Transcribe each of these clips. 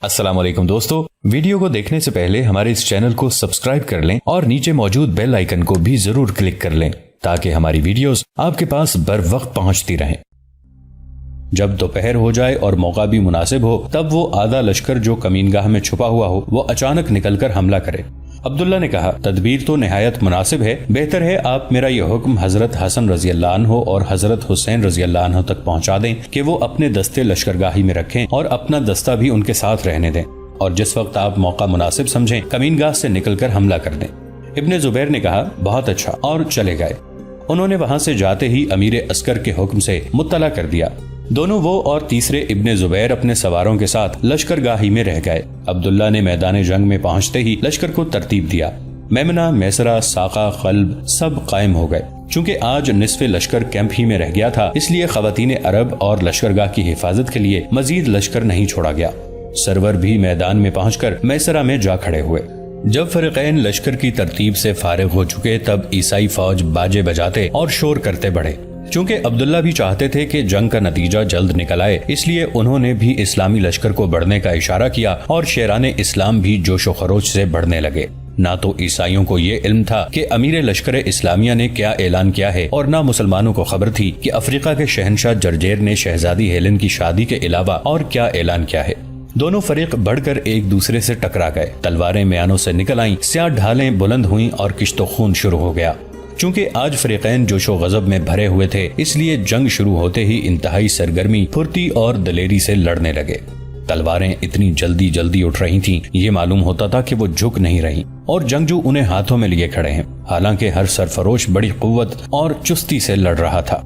السلام علیکم دوستو، ویڈیو کو دیکھنے سے پہلے ہمارے اس چینل کو سبسکرائب کر لیں اور نیچے موجود بیل آئیکن کو بھی ضرور کلک کر لیں تاکہ ہماری ویڈیوز آپ کے پاس بر وقت پہنچتی رہیں۔ جب دوپہر ہو جائے اور موقع بھی مناسب ہو تب وہ آدھا لشکر جو کمینگاہ میں چھپا ہوا ہو وہ اچانک نکل کر حملہ کرے۔ عبداللہ نے کہا، تدبیر تو نہایت مناسب ہے، بہتر ہے آپ میرا یہ حکم حضرت حسن رضی اللہ عنہ اور حضرت حسین رضی اللہ عنہ تک پہنچا دیں کہ وہ اپنے دستے لشکرگاہی میں رکھیں اور اپنا دستہ بھی ان کے ساتھ رہنے دیں، اور جس وقت آپ موقع مناسب سمجھیں کمینگاہ سے نکل کر حملہ کر دیں۔ ابن زبیر نے کہا، بہت اچھا، اور چلے گئے۔ انہوں نے وہاں سے جاتے ہی امیر عسکر کے حکم سے مطلع کر دیا۔ دونوں وہ اور تیسرے ابن زبیر اپنے سواروں کے ساتھ لشکرگاہی میں رہ گئے۔ عبداللہ نے میدان جنگ میں پہنچتے ہی لشکر کو ترتیب دیا۔ میمنہ، میسرہ، ساقہ، قلب سب قائم ہو گئے۔ چونکہ آج نصف لشکر کیمپ ہی میں رہ گیا تھا، اس لیے خواتین عرب اور لشکرگاہ کی حفاظت کے لیے مزید لشکر نہیں چھوڑا گیا۔ سرور بھی میدان میں پہنچ کر میسرہ میں جا کھڑے ہوئے۔ جب فریقین لشکر کی ترتیب سے فارغ ہو چکے تب عیسائی فوج باجے بجاتے اور شور کرتے بڑھے۔ چونکہ عبداللہ بھی چاہتے تھے کہ جنگ کا نتیجہ جلد نکل آئے، اس لیے انہوں نے بھی اسلامی لشکر کو بڑھنے کا اشارہ کیا اور شیران اسلام بھی جوش و خروش سے بڑھنے لگے۔ نہ تو عیسائیوں کو یہ علم تھا کہ امیر لشکر اسلامیہ نے کیا اعلان کیا ہے، اور نہ مسلمانوں کو خبر تھی کہ افریقہ کے شہنشاہ جرجیر نے شہزادی ہیلن کی شادی کے علاوہ اور کیا اعلان کیا ہے۔ دونوں فریق بڑھ کر ایک دوسرے سے ٹکرا گئے، تلواریں میانوں سے نکل آئیں، سیاہ ڈھالیں بلند ہوئیں اور کشت و خون شروع ہو گیا۔ چونکہ آج فریقین جوش و غضب میں بھرے ہوئے تھے، اس لیے جنگ شروع ہوتے ہی انتہائی سرگرمی، پھرتی اور دلیری سے لڑنے لگے۔ تلواریں اتنی جلدی جلدی اٹھ رہی تھیں، یہ معلوم ہوتا تھا کہ وہ جھک نہیں رہی، اور جنگجو انہیں ہاتھوں میں لیے کھڑے ہیں، حالانکہ ہر سرفروش بڑی قوت اور چستی سے لڑ رہا تھا۔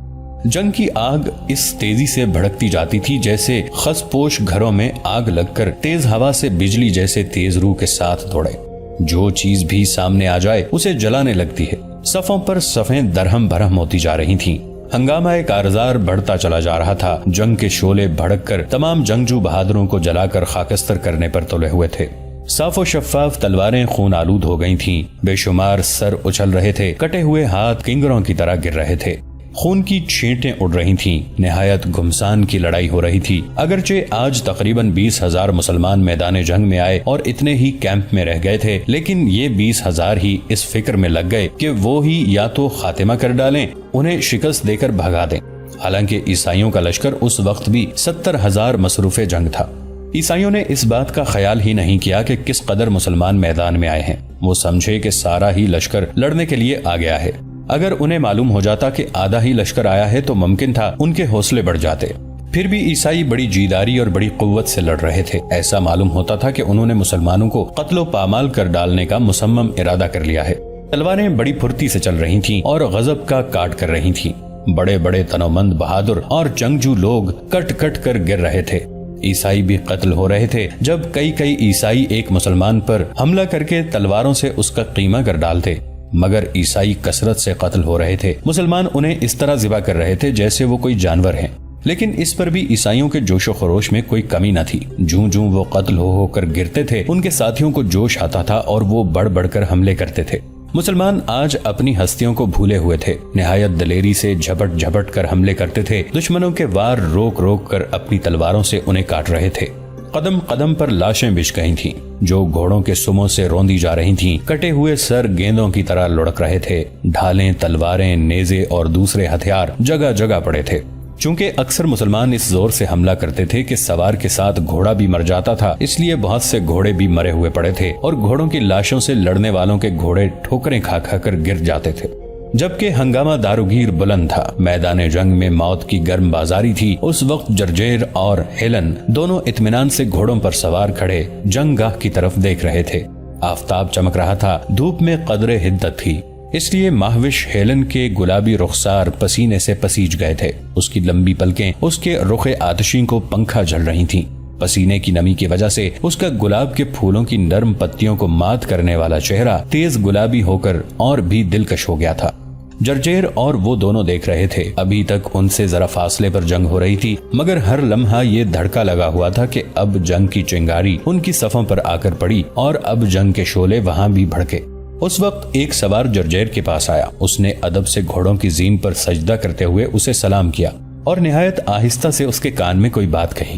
جنگ کی آگ اس تیزی سے بھڑکتی جاتی تھی جیسے خس پوش گھروں میں آگ لگ کر تیز ہوا سے بجلی جیسے تیز روح کے ساتھ دوڑے۔ جو چیز بھی سامنے آ جائے اسے جلانے لگتی ہے۔ صفوں پر صفیں درہم بھرہم ہوتی جا رہی تھیں۔ ہنگامہ کارزار بڑھتا چلا جا رہا تھا۔ جنگ کے شعلے بھڑک کر تمام جنگجو بہادروں کو جلا کر خاکستر کرنے پر تلے ہوئے تھے۔ صاف و شفاف تلواریں خون آلود ہو گئی تھیں، بے شمار سر اچھل رہے تھے، کٹے ہوئے ہاتھ کنگروں کی طرح گر رہے تھے، خون کی چھینٹیں اڑ رہی تھیں، نہایت گھمسان کی لڑائی ہو رہی تھی۔ اگرچہ آج تقریباً 20,000 مسلمان میدان جنگ میں آئے اور اتنے ہی کیمپ میں رہ گئے تھے، لیکن یہ 20,000 ہی اس فکر میں لگ گئے کہ وہ ہی یا تو خاتمہ کر ڈالیں، انہیں شکست دے کر بھگا دیں۔ حالانکہ عیسائیوں کا لشکر اس وقت بھی 70,000 مصروف جنگ تھا۔ عیسائیوں نے اس بات کا خیال ہی نہیں کیا کہ کس قدر مسلمان میدان میں آئے ہیں۔ وہ سمجھے کہ سارا ہی لشکر لڑنے کے لیے آ گیا ہے۔ اگر انہیں معلوم ہو جاتا کہ آدھا ہی لشکر آیا ہے تو ممکن تھا ان کے حوصلے بڑھ جاتے۔ پھر بھی عیسائی بڑی جیداری اور بڑی قوت سے لڑ رہے تھے۔ ایسا معلوم ہوتا تھا کہ انہوں نے مسلمانوں کو قتل و پامال کر ڈالنے کا مصمم ارادہ کر لیا ہے۔ تلواریں بڑی پھرتی سے چل رہی تھیں اور غضب کا کاٹ کر رہی تھیں۔ بڑے بڑے تنومند بہادر اور جنگجو لوگ کٹ کٹ کر گر رہے تھے۔ عیسائی بھی قتل ہو رہے تھے۔ جب کئی عیسائی ایک مسلمان پر حملہ کر کے تلواروں سے اس کا قیمہ کر ڈالتے، مگر عیسائی کثرت سے قتل ہو رہے تھے۔ مسلمان انہیں اس طرح ذبح کر رہے تھے جیسے وہ کوئی جانور ہیں، لیکن اس پر بھی عیسائیوں کے جوش و خروش میں کوئی کمی نہ تھی۔ جوں جوں وہ قتل ہو کر گرتے تھے، ان کے ساتھیوں کو جوش آتا تھا اور وہ بڑھ بڑھ کر حملے کرتے تھے۔ مسلمان آج اپنی ہستیوں کو بھولے ہوئے تھے، نہایت دلیری سے جھپٹ جھپٹ کر حملے کرتے تھے، دشمنوں کے وار روک روک کر اپنی تلواروں سے انہیں کاٹ رہے تھے۔ قدم قدم پر لاشیں بچھ گئی تھیں جو گھوڑوں کے سموں سے روندی جا رہی تھیں، کٹے ہوئے سر گیندوں کی طرح لڑک رہے تھے، ڈھالیں، تلواریں، نیزے اور دوسرے ہتھیار جگہ جگہ پڑے تھے۔ چونکہ اکثر مسلمان اس زور سے حملہ کرتے تھے کہ سوار کے ساتھ گھوڑا بھی مر جاتا تھا، اس لیے بہت سے گھوڑے بھی مرے ہوئے پڑے تھے اور گھوڑوں کی لاشوں سے لڑنے والوں کے گھوڑے ٹھوکریں کھا کھا کر گر جاتے تھے۔ جبکہ ہنگامہ داروگیر بلند تھا، میدان جنگ میں موت کی گرم بازاری تھی، اس وقت جرجیر اور ہیلن دونوں اطمینان سے گھوڑوں پر سوار کھڑے جنگ گاہ کی طرف دیکھ رہے تھے۔ آفتاب چمک رہا تھا، دھوپ میں قدر حدت تھی، اس لیے مہوش ہیلن کے گلابی رخسار پسینے سے پسیج گئے تھے۔ اس کی لمبی پلکیں اس کے رخ آتشین کو پنکھا جھل رہی تھیں۔ پسینے کی نمی کی وجہ سے اس کا گلاب کے پھولوں کی نرم پتیوں کو مات کرنے والا چہرہ تیز گلابی ہو کر اور بھی دلکش ہو گیا تھا۔ جرجیر اور وہ دونوں دیکھ رہے تھے۔ ابھی تک ان سے ذرا فاصلے پر جنگ ہو رہی تھی، مگر ہر لمحہ یہ دھڑکا لگا ہوا تھا کہ اب جنگ کی چنگاری ان کی صفوں پر آ کر پڑی اور اب جنگ کے شعلے وہاں بھی بھڑکے۔ اس وقت ایک سوار جرجیر کے پاس آیا۔ اس نے ادب سے گھوڑوں کی زین پر سجدہ کرتے ہوئے اسے سلام کیا اور نہایت آہستہ سے اس کے کان میں کوئی بات کہی۔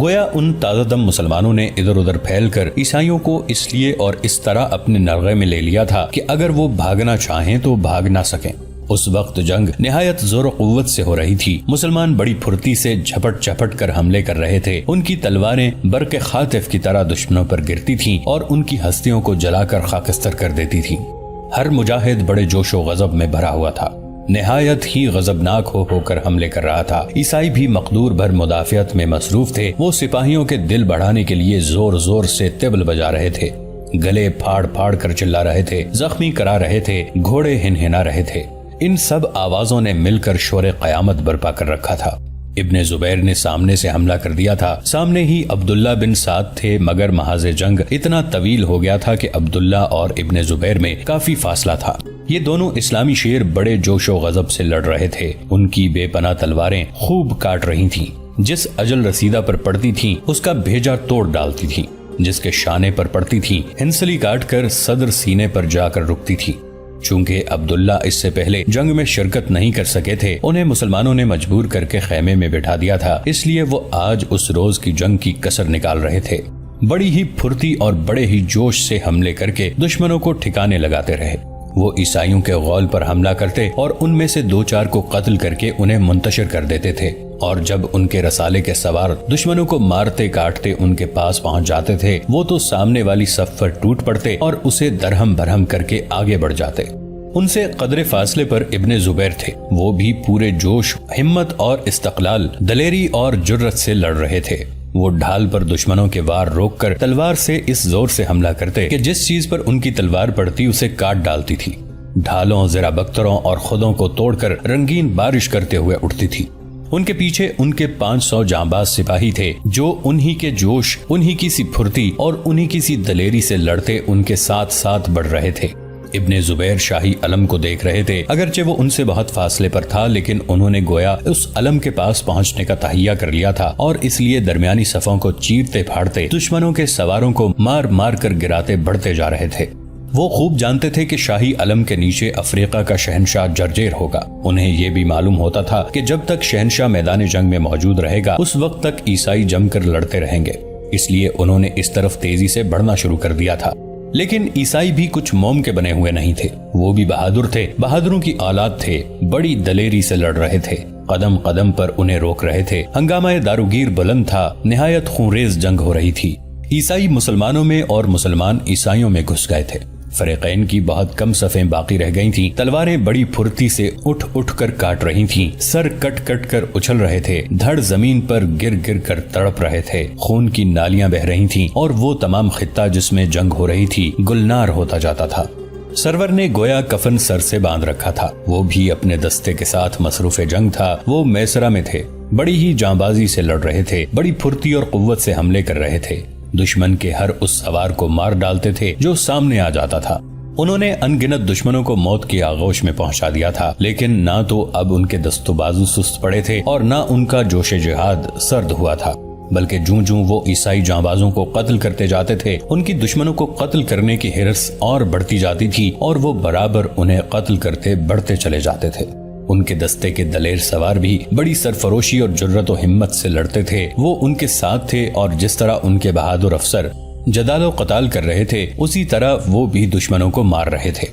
گویا ان تازہ دم مسلمانوں نے ادھر ادھر پھیل کر عیسائیوں کو اس لیے اور اس طرح اپنے نرغے میں لے لیا تھا کہ اگر وہ بھاگنا چاہیں تو بھاگ نہ سکیں۔ اس وقت جنگ نہایت زور و قوت سے ہو رہی تھی۔ مسلمان بڑی پھرتی سے جھپٹ جھپٹ کر حملے کر رہے تھے۔ ان کی تلواریں برق خاطف کی طرح دشمنوں پر گرتی تھیں اور ان کی ہستیوں کو جلا کر خاکستر کر دیتی تھیں۔ ہر مجاہد بڑے جوش و غضب میں بھرا ہوا تھا، نہایت ہی غضبناک ہو کر حملے کر رہا تھا۔ عیسائی بھی مقدور بھر مدافعت میں مصروف تھے۔ وہ سپاہیوں کے دل بڑھانے کے لیے زور زور سے طبل بجا رہے تھے، گلے پھاڑ پھاڑ کر چلا رہے تھے، زخمی کرا رہے تھے، گھوڑے ہنہنا رہے تھے۔ ان سب آوازوں نے مل کر شور قیامت برپا کر رکھا تھا۔ ابن زبیر نے سامنے سے حملہ کر دیا تھا۔ سامنے ہی عبداللہ بن سعد تھے، مگر محاذ جنگ اتنا طویل ہو گیا تھا کہ عبداللہ اور ابن زبیر میں کافی فاصلہ تھا۔ یہ دونوں اسلامی شیر بڑے جوش و غضب سے لڑ رہے تھے۔ ان کی بے پناہ تلواریں خوب کاٹ رہی تھیں، جس اجل رسیدہ پر پڑتی تھیں اس کا بھیجا توڑ ڈالتی تھیں، جس کے شانے پر پڑتی تھیں ہنسلی کاٹ کر صدر سینے پر جا کر رکتی تھی۔ چونکہ عبداللہ اس سے پہلے جنگ میں شرکت نہیں کر سکے تھے، انہیں مسلمانوں نے مجبور کر کے خیمے میں بٹھا دیا تھا، اس لیے وہ آج اس روز کی جنگ کی کسر نکال رہے تھے۔ بڑی ہی پھرتی اور بڑے ہی جوش سے حملے کر کے دشمنوں کو ٹھکانے لگاتے رہے۔ وہ عیسائیوں کے غول پر حملہ کرتے اور ان میں سے دو چار کو قتل کر کے انہیں منتشر کر دیتے تھے، اور جب ان کے رسالے کے سوار دشمنوں کو مارتے کاٹتے ان کے پاس پہنچ جاتے تھے، وہ تو سامنے والی صف پر ٹوٹ پڑتے اور اسے درہم برہم کر کے آگے بڑھ جاتے۔ ان سے قدرے فاصلے پر ابن زبیر تھے، وہ بھی پورے جوش، ہمت اور استقلال، دلیری اور جرت سے لڑ رہے تھے۔ وہ ڈھال پر دشمنوں کے وار روک کر تلوار سے اس زور سے حملہ کرتے کہ جس چیز پر ان کی تلوار پڑتی اسے کاٹ ڈالتی تھی۔ ڈھالوں، زرہ بختروں اور خودوں کو توڑ کر رنگین بارش کرتے ہوئے اٹھتی تھی۔ ان کے پیچھے ان کے 500 جانباز سپاہی تھے جو انہی کے جوش، انہی کی سی پھرتی اور انہی کی سی دلیری سے لڑتے ان کے ساتھ ساتھ بڑھ رہے تھے۔ ابن زبیر شاہی علم کو دیکھ رہے تھے، اگرچہ وہ ان سے بہت فاصلے پر تھا، لیکن انہوں نے گویا اس علم کے پاس پہنچنے کا تہیہ کر لیا تھا، اور اس لیے درمیانی صفوں کو چیرتے پھاڑتے دشمنوں کے سواروں کو مار مار کر گراتے بڑھتے جا رہے تھے۔ وہ خوب جانتے تھے کہ شاہی علم کے نیچے افریقہ کا شہنشاہ جرجیر ہوگا۔ انہیں یہ بھی معلوم ہوتا تھا کہ جب تک شہنشاہ میدان جنگ میں موجود رہے گا اس وقت تک عیسائی جم کر لڑتے رہیں گے، اس لیے انہوں نے اس طرف تیزی سے بڑھنا شروع کر دیا تھا۔ لیکن عیسائی بھی کچھ موم کے بنے ہوئے نہیں تھے، وہ بھی بہادر تھے، بہادروں کی اولاد تھے، بڑی دلیری سے لڑ رہے تھے، قدم قدم پر انہیں روک رہے تھے۔ ہنگامہ داروگیر بلند تھا، نہایت خونریز جنگ ہو رہی تھی۔ عیسائی مسلمانوں میں اور مسلمان عیسائیوں میں گھس گئے تھے۔ فریقین کی بہت کم صفیں باقی رہ گئی تھیں۔ تلواریں بڑی پھرتی سے اٹھ اٹھ کر کاٹ رہی تھیں، سر کٹ کٹ کر اچھل رہے تھے، دھڑ زمین پر گر گر کر تڑپ رہے تھے، خون کی نالیاں بہ رہی تھیں، اور وہ تمام خطہ جس میں جنگ ہو رہی تھی گلنار ہوتا جاتا تھا۔ سرور نے گویا کفن سر سے باندھ رکھا تھا، وہ بھی اپنے دستے کے ساتھ مصروف جنگ تھا۔ وہ میسرہ میں تھے، بڑی ہی جانبازی سے لڑ رہے تھے، بڑی پھرتی اور قوت سے حملے کر رہے تھے، دشمن کے ہر اس سوار کو مار ڈالتے تھے جو سامنے آ جاتا تھا۔ انہوں نے ان گنت دشمنوں کو موت کی آغوش میں پہنچا دیا تھا، لیکن نہ تو اب ان کے دست و بازو سست پڑے تھے اور نہ ان کا جوش جہاد سرد ہوا تھا، بلکہ جوں جوں وہ عیسائی جانبازوں کو قتل کرتے جاتے تھے ان کی دشمنوں کو قتل کرنے کی ہرس اور بڑھتی جاتی تھی، اور وہ برابر انہیں قتل کرتے بڑھتے چلے جاتے تھے۔ ان کے دستے کے دلیر سوار بھی بڑی سرفروشی اور جرت و ہمت سے لڑتے تھے، وہ ان کے ساتھ تھے، اور جس طرح ان کے بہادر افسر جدال و قتال کر رہے تھے اسی طرح وہ بھی دشمنوں کو مار رہے تھے۔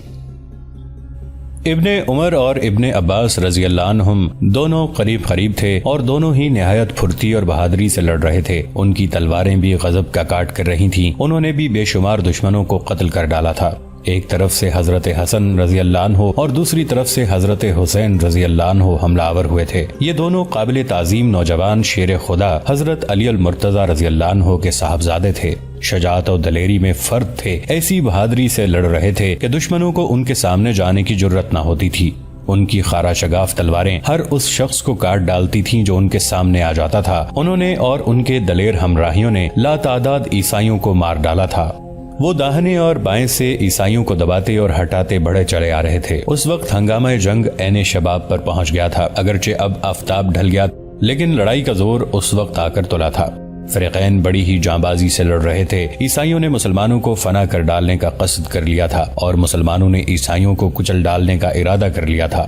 ابن عمر اور ابن عباس رضی اللہ عنہم دونوں قریب قریب تھے اور دونوں ہی نہایت پھرتی اور بہادری سے لڑ رہے تھے۔ ان کی تلواریں بھی غضب کا کاٹ کر رہی تھیں، انہوں نے بھی بے شمار دشمنوں کو قتل کر ڈالا تھا۔ ایک طرف سے حضرت حسن رضی اللہ عنہ اور دوسری طرف سے حضرت حسین رضی اللہ عنہ حملہ آور ہوئے تھے۔ یہ دونوں قابل تعظیم نوجوان شیر خدا حضرت علی المرتضی رضی اللہ عنہ کے صاحبزادے تھے، شجاعت و دلیری میں فرد تھے، ایسی بہادری سے لڑ رہے تھے کہ دشمنوں کو ان کے سامنے جانے کی جرت نہ ہوتی تھی۔ ان کی خارا شگاف تلواریں ہر اس شخص کو کاٹ ڈالتی تھیں جو ان کے سامنے آ جاتا تھا۔ انہوں نے اور ان کے دلیر ہمراہیوں نے لا تعداد عیسائیوں کو مار ڈالا تھا۔ وہ داہنے اور بائیں سے عیسائیوں کو دباتے اور ہٹاتے بڑھے چلے آ رہے تھے۔ اس وقت ہنگامہ جنگ عین شباب پر پہنچ گیا تھا، اگرچہ اب آفتاب ڈھل گیا لیکن لڑائی کا زور اس وقت آ کر تلا تھا۔ فریقین بڑی ہی جانبازی سے لڑ رہے تھے۔ عیسائیوں نے مسلمانوں کو فنا کر ڈالنے کا قصد کر لیا تھا اور مسلمانوں نے عیسائیوں کو کچل ڈالنے کا ارادہ کر لیا تھا۔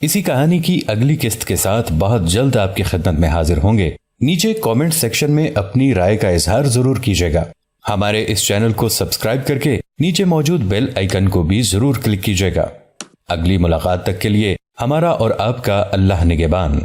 اسی کہانی کی اگلی قسط کے ساتھ بہت جلد آپ کی خدمت میں حاضر ہوں گے۔ نیچے کامنٹ سیکشن میں اپنی رائے کا اظہار ضرور کیجیے گا۔ ہمارے اس چینل کو سبسکرائب کر کے نیچے موجود بیل آئیکن کو بھی ضرور کلک کیجیے گا۔ اگلی ملاقات تک کے لیے ہمارا اور آپ کا اللہ نگہبان۔